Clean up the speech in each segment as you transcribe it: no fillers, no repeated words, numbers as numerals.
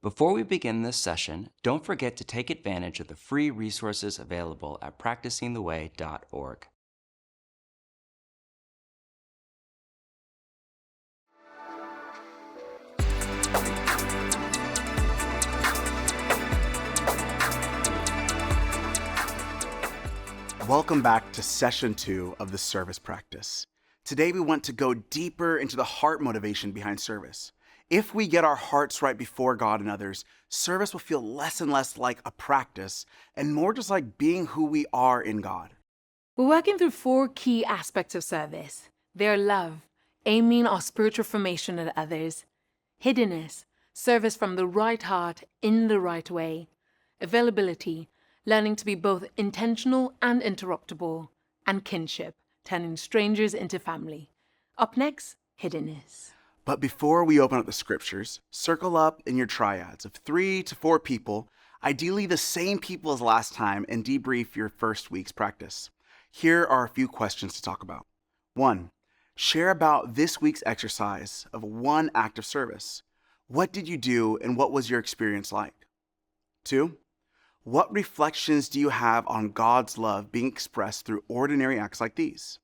Before we begin this session, don't forget to take advantage of the free resources available at practicingtheway.org. Welcome back to session 2 of the service practice. Today we want to go deeper into the heart motivation behind service. If we get our hearts right before God and others, service will feel less and less like a practice and more just like being who we are in God. We're working through 4 key aspects of service. They're love, aiming our spiritual formation at others; hiddenness, service from the right heart in the right way; availability, learning to be both intentional and interruptible; and kinship, turning strangers into family. Up next, hiddenness. But before we open up the scriptures, circle up in your triads of 3 to 4 people, ideally the same people as last time, and debrief your first week's practice. Here are a few questions to talk about. 1. Share about this week's exercise of one act of service. What did you do and what was your experience like? 2. What reflections do you have on God's love being expressed through ordinary acts like these?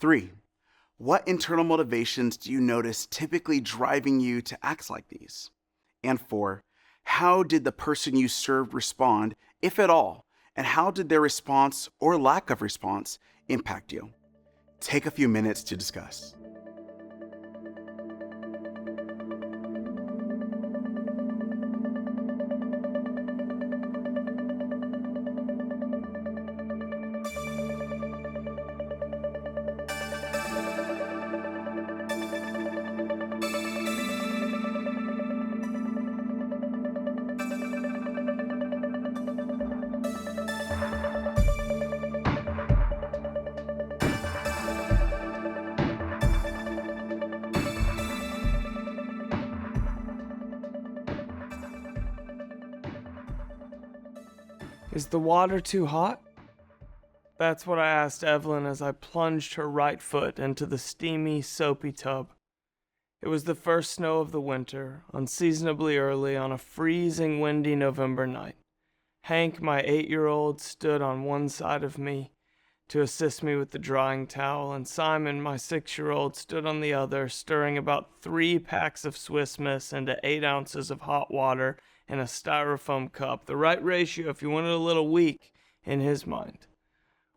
3. What internal motivations do you notice typically driving you to acts like these? And 4. How did the person you served respond, if at all, and how did their response or lack of response impact you? Take a few minutes to discuss. Is the water too hot? That's what I asked Evelyn as I plunged her right foot into the steamy, soapy tub. It was the first snow of the winter, unseasonably early on a freezing, windy November night. Hank, my 8-year-old, stood on one side of me to assist me with the drying towel, and Simon, my 6-year-old, stood on the other, stirring about 3 packs of Swiss Miss into 8 ounces of hot water in a styrofoam cup, the right ratio if you wanted a little weak in his mind.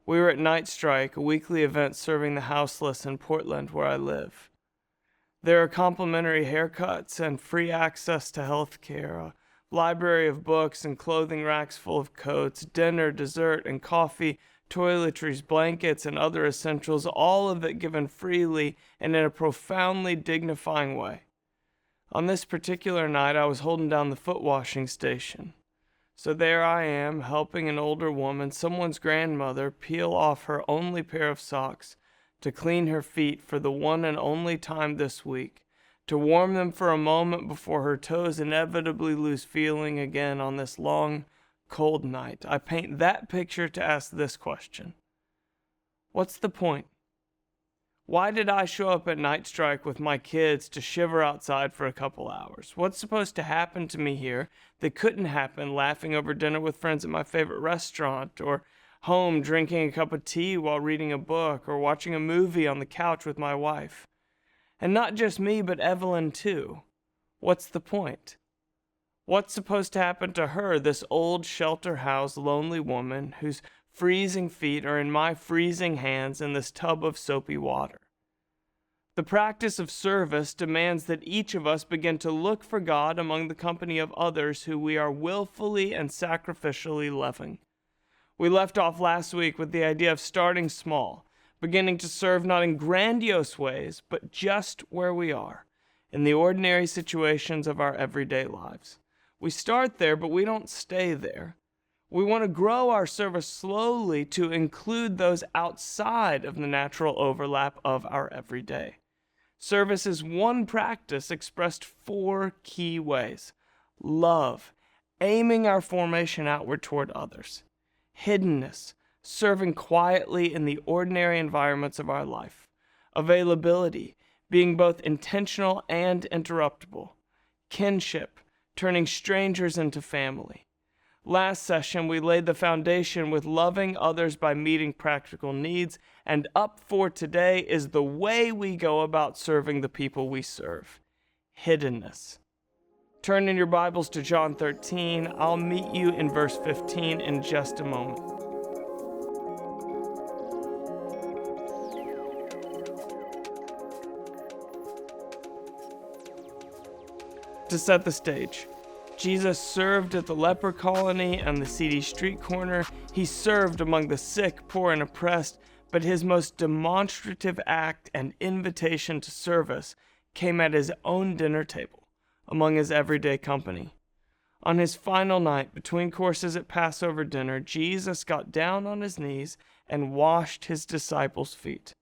We were at Night Strike, a weekly event serving the houseless in Portland, where I live. There are complimentary haircuts and free access to health care, a library of books and clothing racks full of coats, dinner, dessert, and coffee, toiletries, blankets, and other essentials, all of it given freely and in a profoundly dignifying way. On this particular night, I was holding down the footwashing station. So there I am, helping an older woman, someone's grandmother, peel off her only pair of socks to clean her feet for the one and only time this week, to warm them for a moment before her toes inevitably lose feeling again on this long, cold night. I paint that picture to ask this question. What's the point? Why did I show up at Night Strike with my kids to shiver outside for a couple hours? What's supposed to happen to me here that couldn't happen laughing over dinner with friends at my favorite restaurant, or home drinking a cup of tea while reading a book, or watching a movie on the couch with my wife? And not just me, but Evelyn too. What's the point? What's supposed to happen to her, this old shelter-housed lonely woman whose freezing feet are in my freezing hands in this tub of soapy water? The practice of service demands that each of us begin to look for God among the company of others who we are willfully and sacrificially loving. We left off last week with the idea of starting small, beginning to serve not in grandiose ways, but just where we are, in the ordinary situations of our everyday lives. We start there, but we don't stay there. We want to grow our service slowly to include those outside of the natural overlap of our everyday. Service is one practice expressed 4 key ways. Love, aiming our formation outward toward others. Hiddenness, serving quietly in the ordinary environments of our life. Availability, being both intentional and interruptible. Kinship, turning strangers into family. Last session, we laid the foundation with loving others by meeting practical needs, and up for today is the way we go about serving the people we serve. Hiddenness. Turn in your Bibles to John 13. I'll meet you in verse 15 in just a moment. To set the stage, Jesus served at the leper colony and the seedy street corner. He served among the sick, poor, and oppressed, but his most demonstrative act and invitation to service came at his own dinner table, among his everyday company. On his final night, between courses at Passover dinner, Jesus got down on his knees and washed his disciples' feet.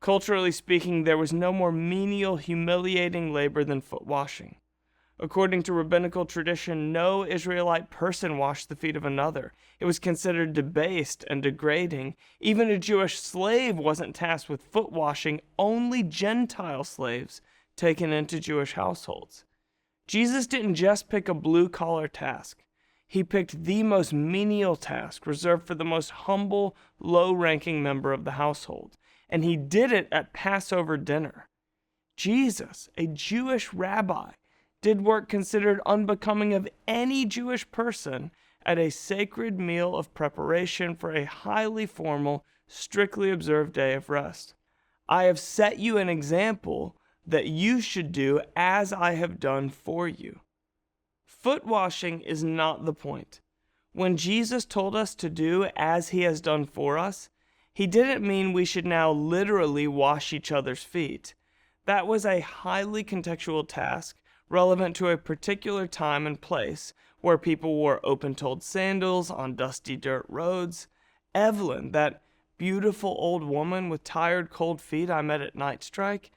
Culturally speaking, there was no more menial, humiliating labor than foot washing. According to rabbinical tradition, no Israelite person washed the feet of another. It was considered debased and degrading. Even a Jewish slave wasn't tasked with foot washing, only Gentile slaves taken into Jewish households. Jesus didn't just pick a blue-collar task. He picked the most menial task reserved for the most humble, low-ranking member of the household. And he did it at Passover dinner. Jesus, a Jewish rabbi, did work considered unbecoming of any Jewish person at a sacred meal of preparation for a highly formal, strictly observed day of rest. I have set you an example that you should do as I have done for you. Foot washing is not the point. When Jesus told us to do as he has done for us, he didn't mean we should now literally wash each other's feet. That was a highly contextual task relevant to a particular time and place where people wore open-toed sandals on dusty dirt roads. Evelyn, that beautiful old woman with tired, cold feet I met at night strike,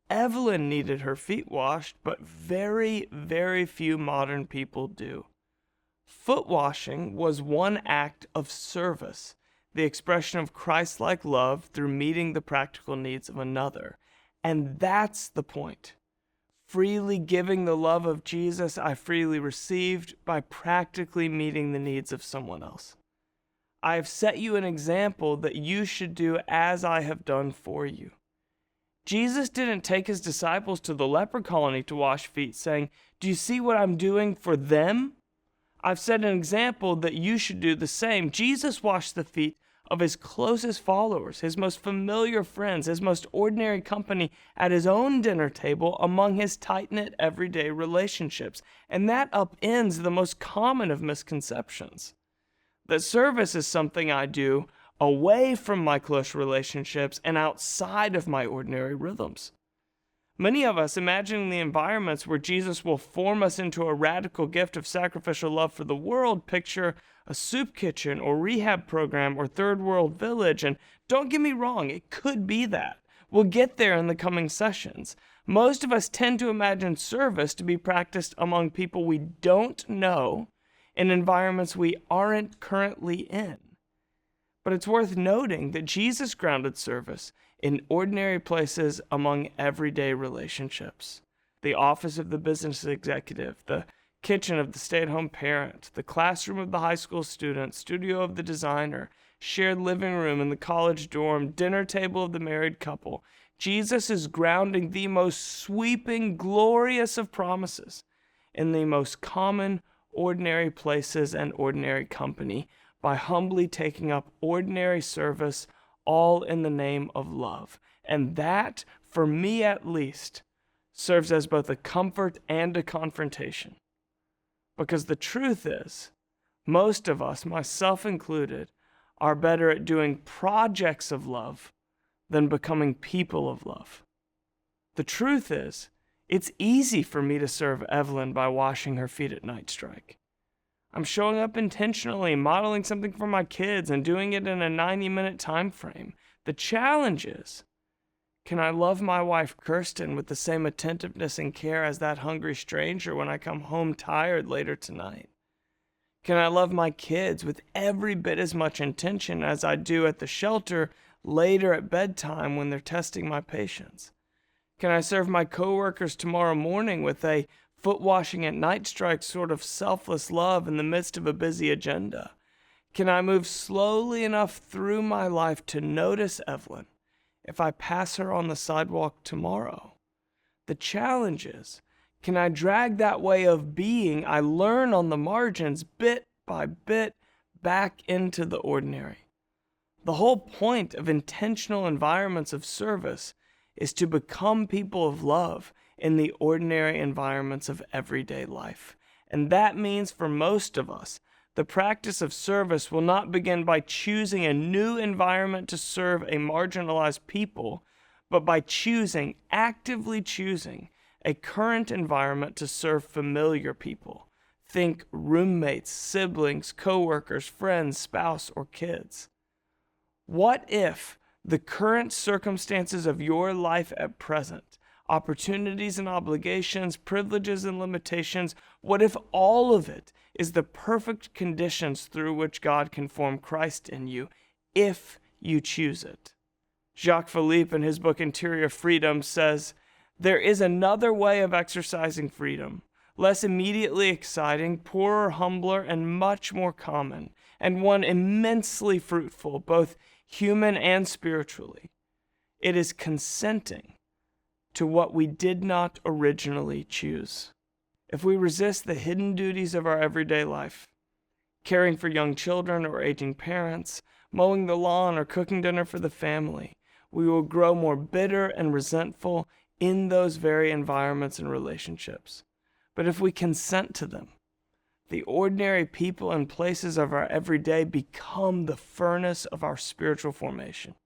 Evelyn needed her feet washed, but very, very few modern people do. Foot washing was one act of service, the expression of Christ-like love through meeting the practical needs of another. And that's the point. Freely giving the love of Jesus I freely received by practically meeting the needs of someone else. I have set you an example that you should do as I have done for you. Jesus didn't take his disciples to the leper colony to wash feet, saying, "Do you see what I'm doing for them? I've set an example that you should do the same." Jesus washed the feet of his closest followers, his most familiar friends, his most ordinary company at his own dinner table among his tight-knit everyday relationships. And that upends the most common of misconceptions, that service is something I do away from my close relationships and outside of my ordinary rhythms. Many of us, imagining the environments where Jesus will form us into a radical gift of sacrificial love for the world, picture a soup kitchen or rehab program or third world village. And don't get me wrong, it could be that. We'll get there in the coming sessions. Most of us tend to imagine service to be practiced among people we don't know in environments we aren't currently in. But it's worth noting that Jesus grounded service in ordinary places among everyday relationships. The office of the business executive, the kitchen of the stay-at-home parent, the classroom of the high school student, studio of the designer, shared living room in the college dorm, dinner table of the married couple. Jesus is grounding the most sweeping, glorious of promises in the most common, ordinary places and ordinary company by humbly taking up ordinary service, all in the name of love. And that, for me at least, serves as both a comfort and a confrontation. Because the truth is, most of us, myself included, are better at doing projects of love than becoming people of love. The truth is, it's easy for me to serve Evelyn by washing her feet at night strike. I'm showing up intentionally, modeling something for my kids, and doing it in a 90-minute time frame. The challenge is, can I love my wife, Kirsten, with the same attentiveness and care as that hungry stranger when I come home tired later tonight? Can I love my kids with every bit as much intention as I do at the shelter later at bedtime when they're testing my patience? Can I serve my coworkers tomorrow morning with a Foot washing at night strikes sort of selfless love in the midst of a busy agenda. Can I move slowly enough through my life to notice Evelyn if I pass her on the sidewalk tomorrow? The challenge is, can I drag that way of being I learn on the margins bit by bit back into the ordinary? The whole point of intentional environments of service is to become people of love in the ordinary environments of everyday life. And that means for most of us, the practice of service will not begin by choosing a new environment to serve a marginalized people, but by actively choosing, a current environment to serve familiar people. Think roommates, siblings, coworkers, friends, spouse, or kids. What if the current circumstances of your life at present, opportunities and obligations, privileges and limitations, what if all of it is the perfect conditions through which God can form Christ in you, if you choose it? Jacques Philippe, in his book Interior Freedom, says, "There is another way of exercising freedom, less immediately exciting, poorer, humbler, and much more common, and one immensely fruitful, both human and spiritually. It is consenting to what we did not originally choose." If we resist the hidden duties of our everyday life, caring for young children or aging parents, mowing the lawn or cooking dinner for the family, we will grow more bitter and resentful in those very environments and relationships. But if we consent to them, the ordinary people and places of our everyday become the furnace of our spiritual formation.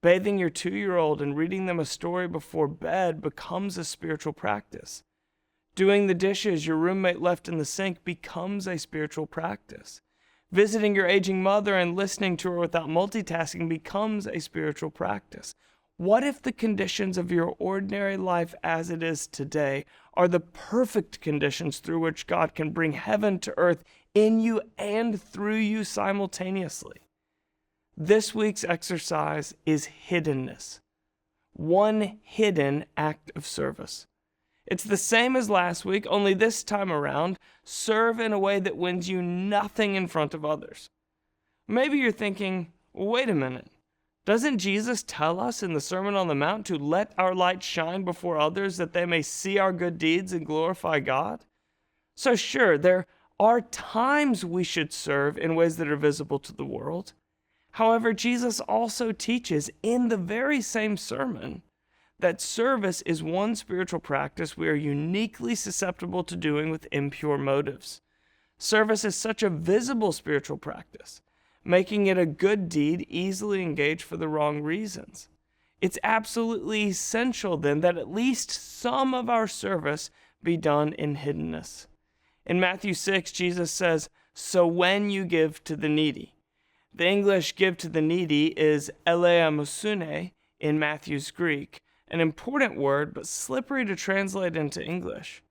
Bathing your 2-year-old and reading them a story before bed becomes a spiritual practice. Doing the dishes your roommate left in the sink becomes a spiritual practice. Visiting your aging mother and listening to her without multitasking becomes a spiritual practice. What if the conditions of your ordinary life as it is today are the perfect conditions through which God can bring heaven to earth in you and through you simultaneously? This week's exercise is hiddenness. One hidden act of service. It's the same as last week, only this time around, serve in a way that wins you nothing in front of others. Maybe you're thinking, wait a minute, doesn't Jesus tell us in the Sermon on the Mount to let our light shine before others that they may see our good deeds and glorify God? So sure, there are times we should serve in ways that are visible to the world. However, Jesus also teaches in the very same sermon that service is one spiritual practice we are uniquely susceptible to doing with impure motives. Service is such a visible spiritual practice, making it a good deed easily engaged for the wrong reasons. It's absolutely essential then that at least some of our service be done in hiddenness. In Matthew 6, Jesus says, "So when you give to the needy." The English "give to the needy" is eleemosune in Matthew's Greek, an important word but slippery to translate into English.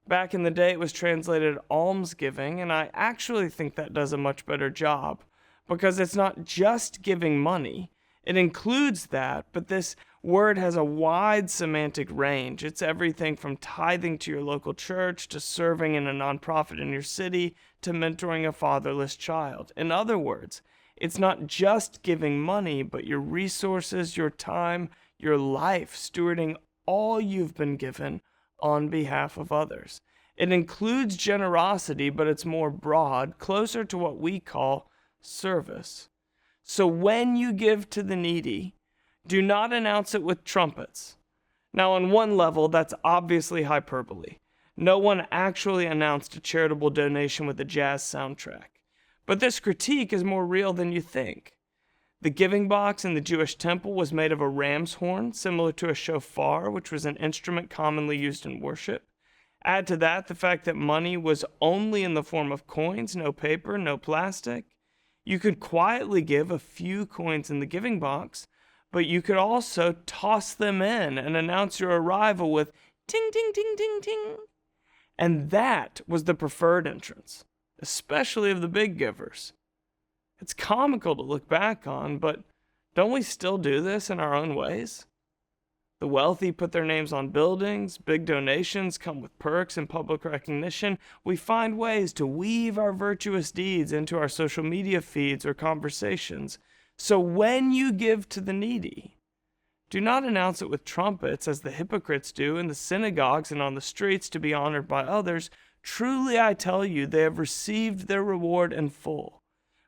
Back in the day it was translated almsgiving, and I actually think that does a much better job, because it's not just giving money. It includes that, but this word has a wide semantic range. It's everything from tithing to your local church, to serving in a nonprofit in your city, to mentoring a fatherless child. In other words, it's not just giving money, but your resources, your time, your life, stewarding all you've been given on behalf of others. It includes generosity, but it's more broad, closer to what we call service. So when you give to the needy, do not announce it with trumpets. Now, on one level, that's obviously hyperbole. No one actually announced a charitable donation with a jazz soundtrack. But this critique is more real than you think. The giving box in the Jewish temple was made of a ram's horn, similar to a shofar, which was an instrument commonly used in worship. Add to that the fact that money was only in the form of coins, no paper, no plastic. You could quietly give a few coins in the giving box, but you could also toss them in and announce your arrival with ting, ting, ting, ting, ting. And that was the preferred entrance, especially of the big givers. It's comical to look back on, but don't we still do this in our own ways? The wealthy put their names on buildings, big donations come with perks and public recognition. We find ways to weave our virtuous deeds into our social media feeds or conversations. So when you give to the needy, do not announce it with trumpets as the hypocrites do in the synagogues and on the streets to be honored by others. Truly I tell you, they have received their reward in full.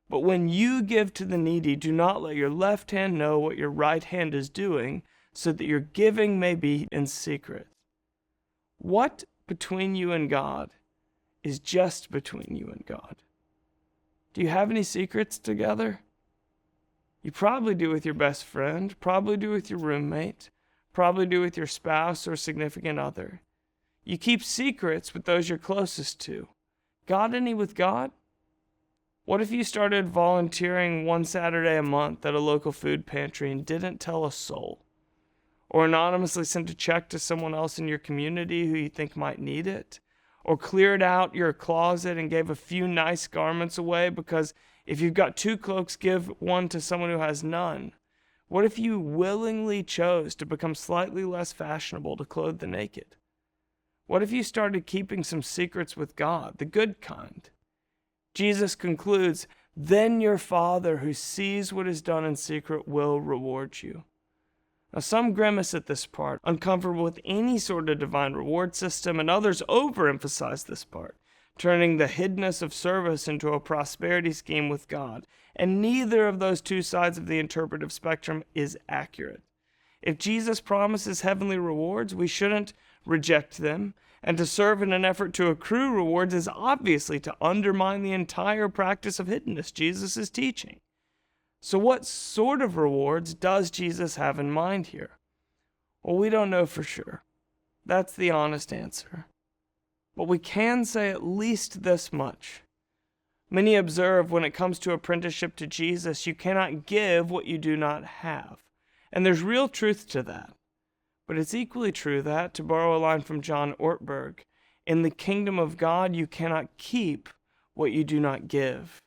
But when you give to the needy, do not let your left hand know what your right hand is doing, so that your giving may be in secret. What between you and God is just between you and God? Do you have any secrets together? You probably do with your best friend, probably do with your roommate, probably do with your spouse or significant other. You keep secrets with those you're closest to. Got any with God? What if you started volunteering one Saturday a month at a local food pantry and didn't tell a soul? Or anonymously sent a check to someone else in your community who you think might need it? Or cleared out your closet and gave a few nice garments away because if you've got 2 cloaks, give one to someone who has none? What if you willingly chose to become slightly less fashionable to clothe the naked? What if you started keeping some secrets with God, the good kind? Jesus concludes, then your Father who sees what is done in secret will reward you. Now, some grimace at this part, uncomfortable with any sort of divine reward system, and others overemphasize this part, turning the hiddenness of service into a prosperity scheme with God. And neither of those two sides of the interpretive spectrum is accurate. If Jesus promises heavenly rewards, we shouldn't reject them. And to serve in an effort to accrue rewards is obviously to undermine the entire practice of hiddenness Jesus is teaching. So what sort of rewards does Jesus have in mind here? Well, we don't know for sure. That's the honest answer. But we can say at least this much. Many observe when it comes to apprenticeship to Jesus, you cannot give what you do not have. And there's real truth to that. But it's equally true that, to borrow a line from John Ortberg, in the kingdom of God you cannot keep what you do not give.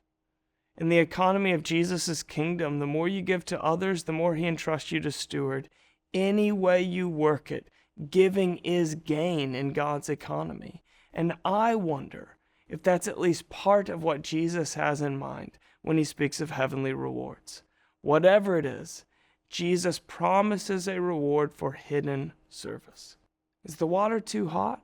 In the economy of Jesus' kingdom, the more you give to others, the more he entrusts you to steward. Any way you work it, giving is gain in God's economy. And I wonder if that's at least part of what Jesus has in mind when he speaks of heavenly rewards. Whatever it is, Jesus promises a reward for hidden service. Is the water too hot?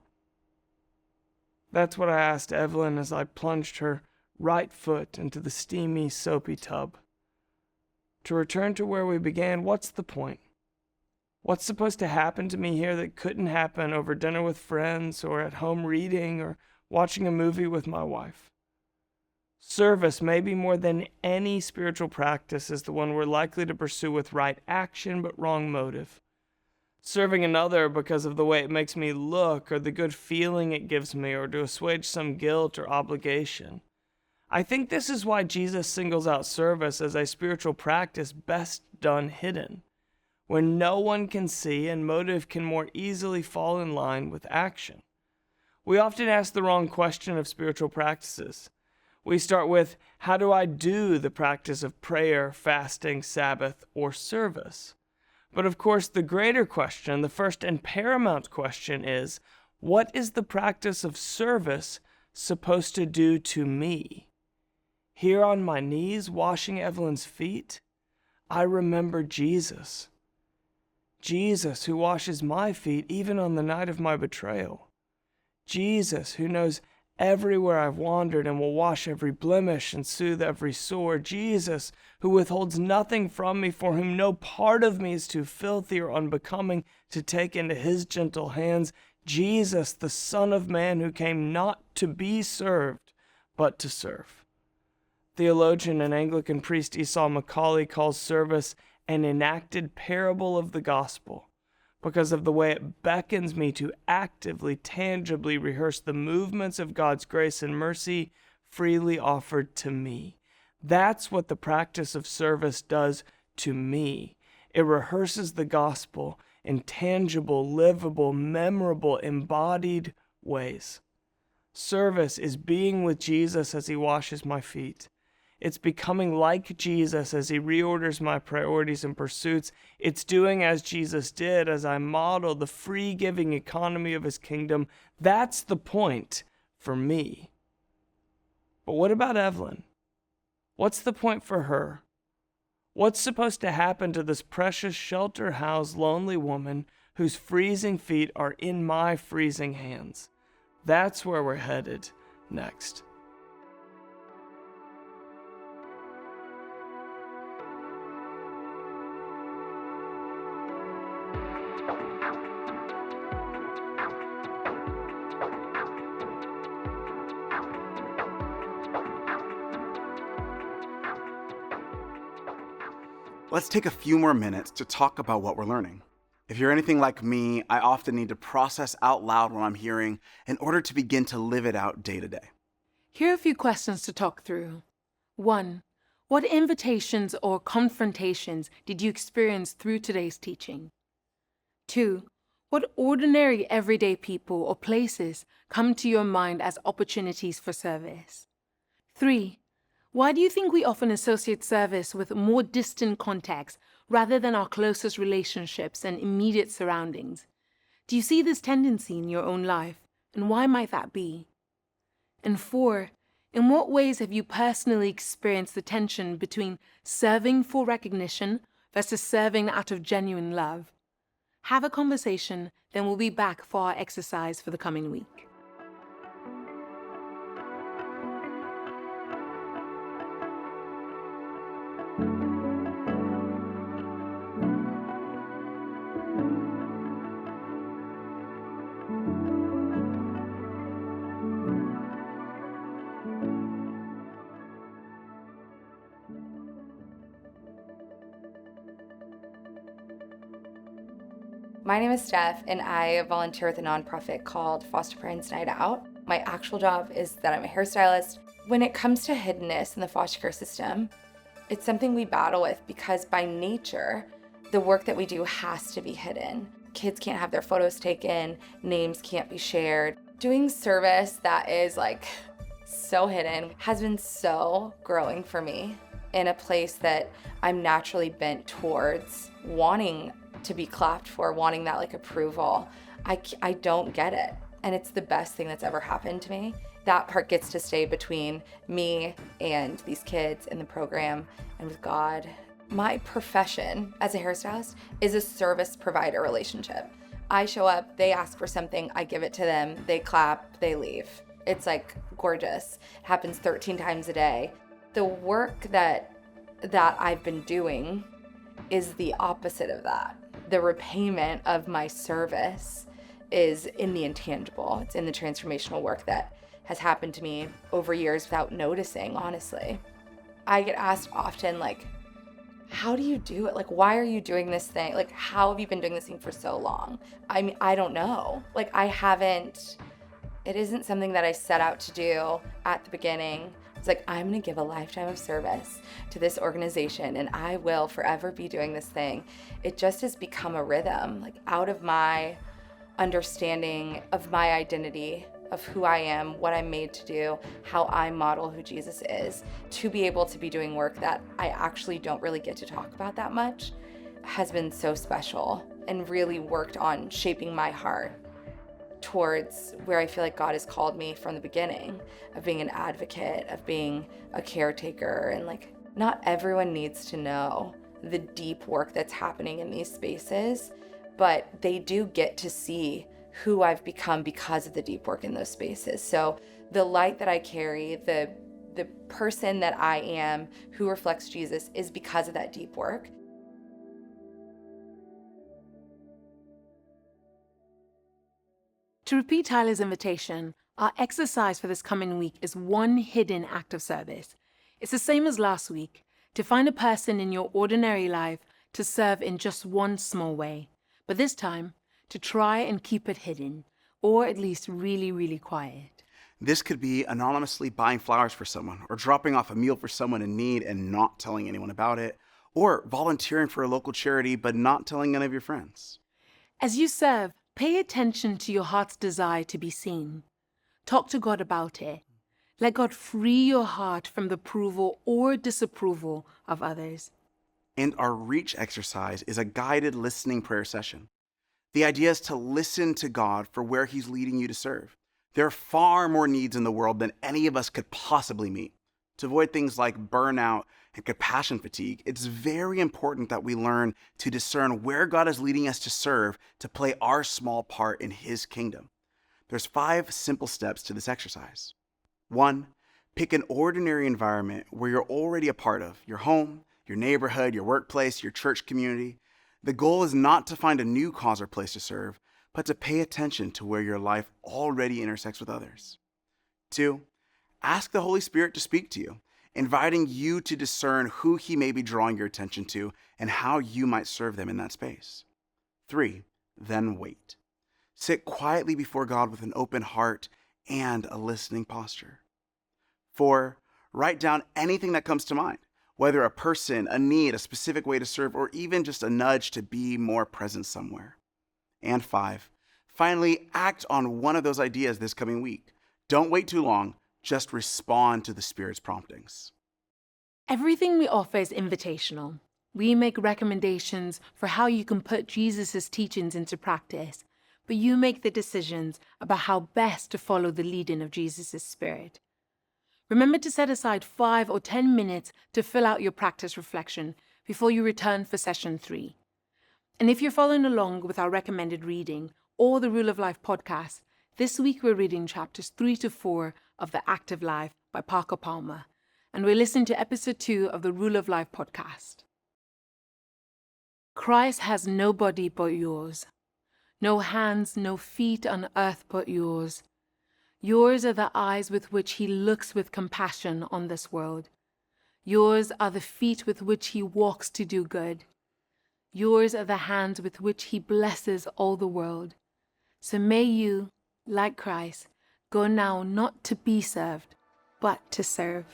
That's what I asked Evelyn as I plunged her right foot into the steamy, soapy tub. To return to where we began, what's the point? What's supposed to happen to me here that couldn't happen over dinner with friends or at home reading or watching a movie with my wife? Service, maybe more than any spiritual practice, is the one we're likely to pursue with right action but wrong motive. Serving another because of the way it makes me look or the good feeling it gives me or to assuage some guilt or obligation. I think this is why Jesus singles out service as a spiritual practice best done hidden, when no one can see and motive can more easily fall in line with action. We often ask the wrong question of spiritual practices. We start with, how do I do the practice of prayer, fasting, Sabbath, or service? But of course, the greater question, the first and paramount question is, what is the practice of service supposed to do to me? Here on my knees, washing Evelyn's feet, I remember Jesus. Jesus who washes my feet even on the night of my betrayal. Jesus who knows everywhere I've wandered and will wash every blemish and soothe every sore. Jesus who withholds nothing from me, for whom no part of me is too filthy or unbecoming to take into his gentle hands. Jesus, the Son of Man, who came not to be served, but to serve. Theologian and Anglican priest Esau Macaulay calls service an enacted parable of the gospel because of the way it beckons me to actively, tangibly rehearse the movements of God's grace and mercy freely offered to me. That's what the practice of service does to me. It rehearses the gospel in tangible, livable, memorable, embodied ways. Service is being with Jesus as he washes my feet. It's becoming like Jesus as he reorders my priorities and pursuits. It's doing as Jesus did as I model the free giving economy of his kingdom. That's the point for me. But what about Evelyn? What's the point for her? What's supposed to happen to this precious shelter-housed lonely woman whose freezing feet are in my freezing hands? That's where we're headed next. Let's take a few more minutes to talk about what we're learning. If you're anything like me, I often need to process out loud what I'm hearing in order to begin to live it out day to day. Here are a few questions to talk through. 1. What invitations or confrontations did you experience through today's teaching? 2. What ordinary everyday people or places come to your mind as opportunities for service? 3. Why do you think we often associate service with more distant contexts rather than our closest relationships and immediate surroundings? Do you see this tendency in your own life, and why might that be? And 4, in what ways have you personally experienced the tension between serving for recognition versus serving out of genuine love? Have a conversation, then we'll be back for our exercise for the coming week. My name is Steph, and I volunteer with a nonprofit called Foster Parents Night Out. My actual job is that I'm a hairstylist. When it comes to hiddenness in the foster care system, it's something we battle with because by nature, the work that we do has to be hidden. Kids can't have their photos taken, names can't be shared. Doing service that is so hidden has been so growing for me in a place that I'm naturally bent towards wanting to be clapped for, wanting that approval. I don't get it. And it's the best thing that's ever happened to me. That part gets to stay between me and these kids in the program and with God. My profession as a hairstylist is a service provider relationship. I show up, they ask for something, I give it to them, they clap, they leave. It's gorgeous. It happens 13 times a day. The work that I've been doing is the opposite of that. The repayment of my service is in the intangible. It's in the transformational work that has happened to me over years without noticing, honestly. I get asked often, how do you do it? Why are you doing this thing? How have you been doing this thing for so long? I mean, I don't know. It isn't something that I set out to do at the beginning. It's I'm gonna give a lifetime of service to this organization and I will forever be doing this thing. It just has become a rhythm, out of my understanding of my identity, of who I am, what I'm made to do, how I model who Jesus is, to be able to be doing work that I actually don't really get to talk about that much has been so special and really worked on shaping my heart towards where I feel like God has called me from the beginning, of being an advocate, of being a caretaker. And not everyone needs to know the deep work that's happening in these spaces, but they do get to see who I've become because of the deep work in those spaces. So the light that I carry, the person that I am who reflects Jesus is because of that deep work. To repeat Tyler's invitation, our exercise for this coming week is one hidden act of service. It's the same as last week, to find a person in your ordinary life to serve in just one small way, but this time, to try and keep it hidden, or at least really, really quiet. This could be anonymously buying flowers for someone, or dropping off a meal for someone in need and not telling anyone about it, or volunteering for a local charity but not telling any of your friends. As you serve, pay attention to your heart's desire to be seen. Talk to God about it. Let God free your heart from the approval or disapproval of others. And our reach exercise is a guided listening prayer session. The idea is to listen to God for where He's leading you to serve. There are far more needs in the world than any of us could possibly meet. To avoid things like burnout and compassion fatigue, it's very important that we learn to discern where God is leading us to serve to play our small part in His kingdom. There's 5 simple steps to this exercise. 1, pick an ordinary environment where you're already a part of, your home, your neighborhood, your workplace, your church community. The goal is not to find a new cause or place to serve, but to pay attention to where your life already intersects with others. 2, ask the Holy Spirit to speak to you, inviting you to discern who He may be drawing your attention to and how you might serve them in that space. 3, then wait. Sit quietly before God with an open heart and a listening posture. 4, write down anything that comes to mind, whether a person, a need, a specific way to serve, or even just a nudge to be more present somewhere. And 5, finally, act on one of those ideas this coming week. Don't wait too long, just respond to the Spirit's promptings. Everything we offer is invitational. We make recommendations for how you can put Jesus' teachings into practice, but you make the decisions about how best to follow the leading of Jesus' Spirit. Remember to set aside 5 or 10 minutes to fill out your practice reflection before you return for session 3. And if you're following along with our recommended reading or the Rule of Life podcast, this week we're reading chapters 3 to 4 of The Active Life by Parker Palmer, and we're listening to episode 2 of the Rule of Life podcast. Christ has no body but yours, no hands, no feet on earth but yours. Yours are the eyes with which He looks with compassion on this world. Yours are the feet with which He walks to do good. Yours are the hands with which He blesses all the world. So may you, like Christ, go now not to be served, but to serve.